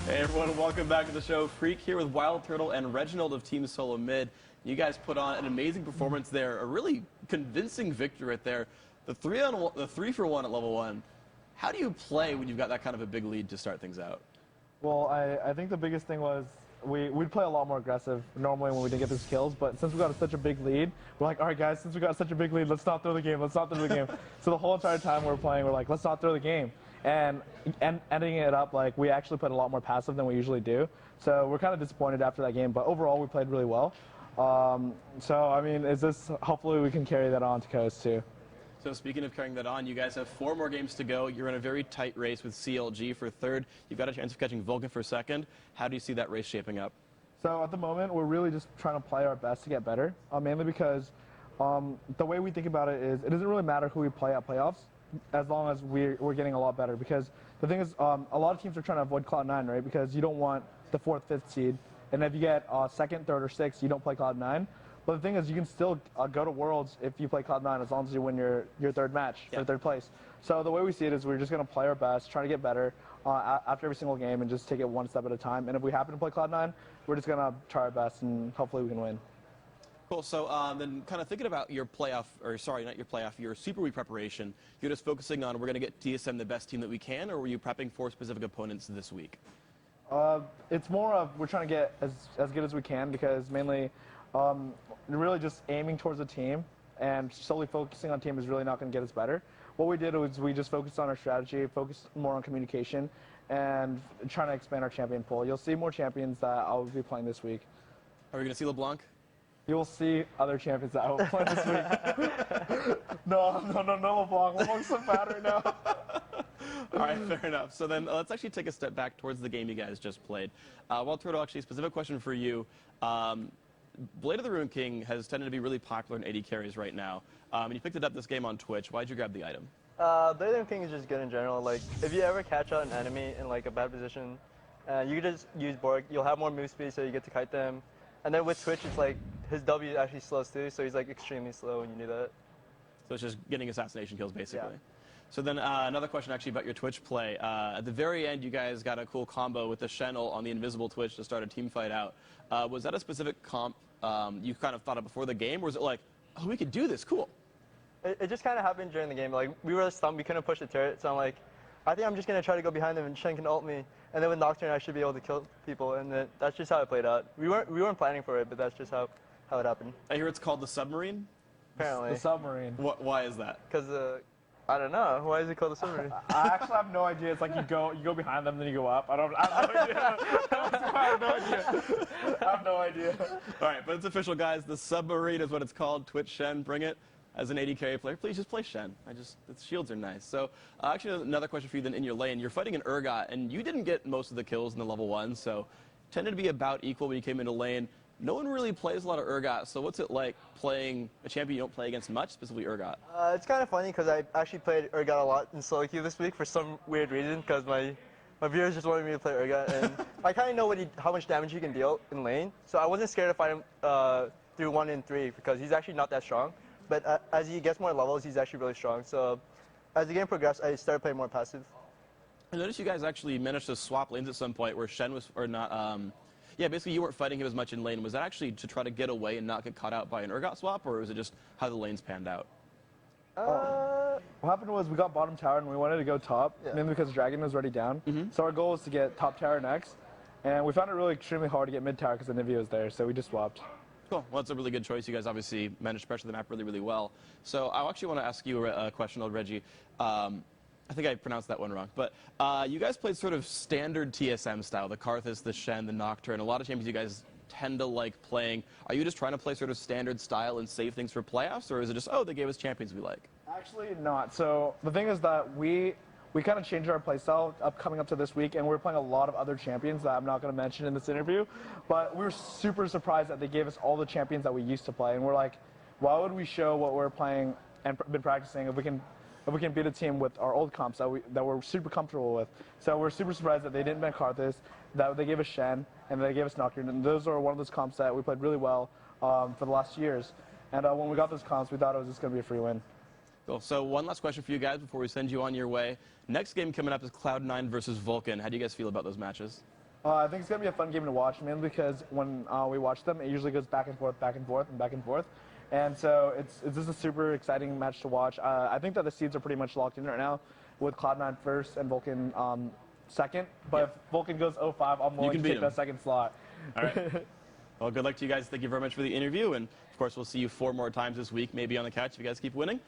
Hey everyone, welcome back to the show. Freak here with WildTurtle and Reginald of Team Solo Mid. You guys put on an amazing performance there, a really convincing victory right there. The 3-for-1 at level 1. How do you play when you've got that kind of a big lead to start things out? Well, I think the biggest thing was we'd play a lot more aggressive normally when we didn't get those kills, but since we got such a big lead, we're like, all right guys, since we got such a big lead, let's not throw the game, let's not throw the game. So the whole entire time we were playing, we're like, let's not throw the game. And ending it up, like, we actually played a lot more passive than we usually do. So we're kind of disappointed after that game, but overall we played really well. So, I mean, hopefully we can carry that on to Coast too. So speaking of carrying that on, you guys have 4 more games to go. You're in a very tight race with CLG for 3rd. You've got a chance of catching Vulcan for 2nd. How do you see that race shaping up? So at the moment, we're really just trying to play our best to get better, mainly because the way we think about it is it doesn't really matter who we play at playoffs as long as we're getting a lot better. Because the thing is, a lot of teams are trying to avoid Cloud9, right? Because you don't want the 4th, 5th seed. And if you get 2nd, 3rd, or 6th, you don't play Cloud9. But the thing is, you can still go to Worlds if you play Cloud9 as long as you win your 3rd match for 3rd place. So the way we see it is we're just going to play our best, try to get better after every single game and just take it one step at a time. And if we happen to play Cloud9, we're just going to try our best and hopefully we can win. Cool. So then kind of thinking about your playoff, or sorry, not your playoff, your Super Week preparation, you're just focusing on we're going to get TSM the best team that we can, or were you prepping for specific opponents this week? It's more of we're trying to get as good as we can because mainly really just aiming towards a team and solely focusing on team is really not going to get us better. What we did was we just focused on our strategy, focused more on communication, and trying to expand our champion pool. You'll see more champions that I'll be playing this week. Are we going to see LeBlanc? You will see other champions that I will play this week. No, LeBlanc. LeBlanc's so bad right now. All right, fair enough. So then let's actually take a step back towards the game you guys just played. WildTurtle, actually, a specific question for you. Blade of the Ruin King has tended to be really popular in AD carries right now. And you picked it up this game on Twitch. Why'd you grab the item? Blade of the Ruin King is just good in general. Like, if you ever catch out an enemy in like a bad position, you can just use Borg. You'll have more move speed, so you get to kite them. And then with Twitch, it's like his W actually slows too, so he's like extremely slow when you do that. So it's just getting assassination kills, basically. Yeah. So then another question actually about your Twitch play. At the very end, you guys got a cool combo with the Shenel on the invisible Twitch to start a team fight out. Was that a specific comp you kind of thought of before the game, or was it like, oh, we could do this, cool? It just kind of happened during the game. Like, we were stumped, we couldn't push the turret, so I'm like, I think I'm just going to try to go behind them and Shen can ult me. And then with Nocturne, I should be able to kill people, and that's just how it played out. We weren't planning for it, but that's just how it happened. I hear it's called the Submarine? Apparently. The submarine. Why is that? Because, I don't know. Why is it called the submarine? I actually have no idea. It's like you go behind them, then you go up. I have no idea. I have no idea. All right, but it's official, guys. The Submarine is what it's called. Twitch Shen, bring it. As an AD carry player, please just play Shen. Its shields are nice. So actually, another question for you then in your lane. You're fighting an Urgot, and you didn't get most of the kills in the level 1, so tended to be about equal when you came into lane. No one really plays a lot of Urgot, so what's it like playing a champion you don't play against much, specifically Urgot? It's kind of funny because I actually played Urgot a lot in solo queue this week for some weird reason because my viewers just wanted me to play Urgot, and I kind of know how much damage he can deal in lane, so I wasn't scared to fight him through 1 and 3 because he's actually not that strong. But as he gets more levels, he's actually really strong. So as the game progressed, I started playing more passive. I noticed you guys actually managed to swap lanes at some point where Shen was, or not, yeah, basically you weren't fighting him as much in lane. Was that actually to try to get away and not get caught out by an Urgot swap, or was it just how the lanes panned out? What happened was we got bottom tower and we wanted to go top, mainly because Dragon was already down. So our goal was to get top tower next. And we found it really extremely hard to get mid tower because the Nivea was there, so we just swapped. Cool. Well, that's a really good choice. You guys obviously managed to pressure the map really, really well. So I actually want to ask you a question, old Reggie. I think I pronounced that one wrong. But you guys played sort of standard TSM style, the Karthus, the Shen, the Nocturne. A lot of champions you guys tend to like playing. Are you just trying to play sort of standard style and save things for playoffs? Or is it just, oh, they gave us champions we like? Actually not. So the thing is that we kind of changed our playstyle coming up to this week, and we're playing a lot of other champions that I'm not going to mention in this interview. But we were super surprised that they gave us all the champions that we used to play, and we're like, why would we show what we're playing and been practicing if we can beat a team with our old comps that we're super comfortable with? So we're super surprised that they didn't ban Karthus, that they gave us Shen, and they gave us Nocturne, and those are one of those comps that we played really well for the last years. And when we got those comps, we thought it was just going to be a free win. Cool. So one last question for you guys before we send you on your way. Next game coming up is Cloud9 versus Vulcan. How do you guys feel about those matches? I think it's going to be a fun game to watch, mainly because when we watch them, it usually goes back and forth, back and forth, and back and forth. And so it's just a super exciting match to watch. I think that the seeds are pretty much locked in right now with Cloud9 first and Vulcan second. But if Vulcan goes 0-5, I'm willing to take that second slot. All right. Well, good luck to you guys. Thank you very much for the interview. And, of course, we'll see you 4 more times this week, maybe on the couch if you guys keep winning.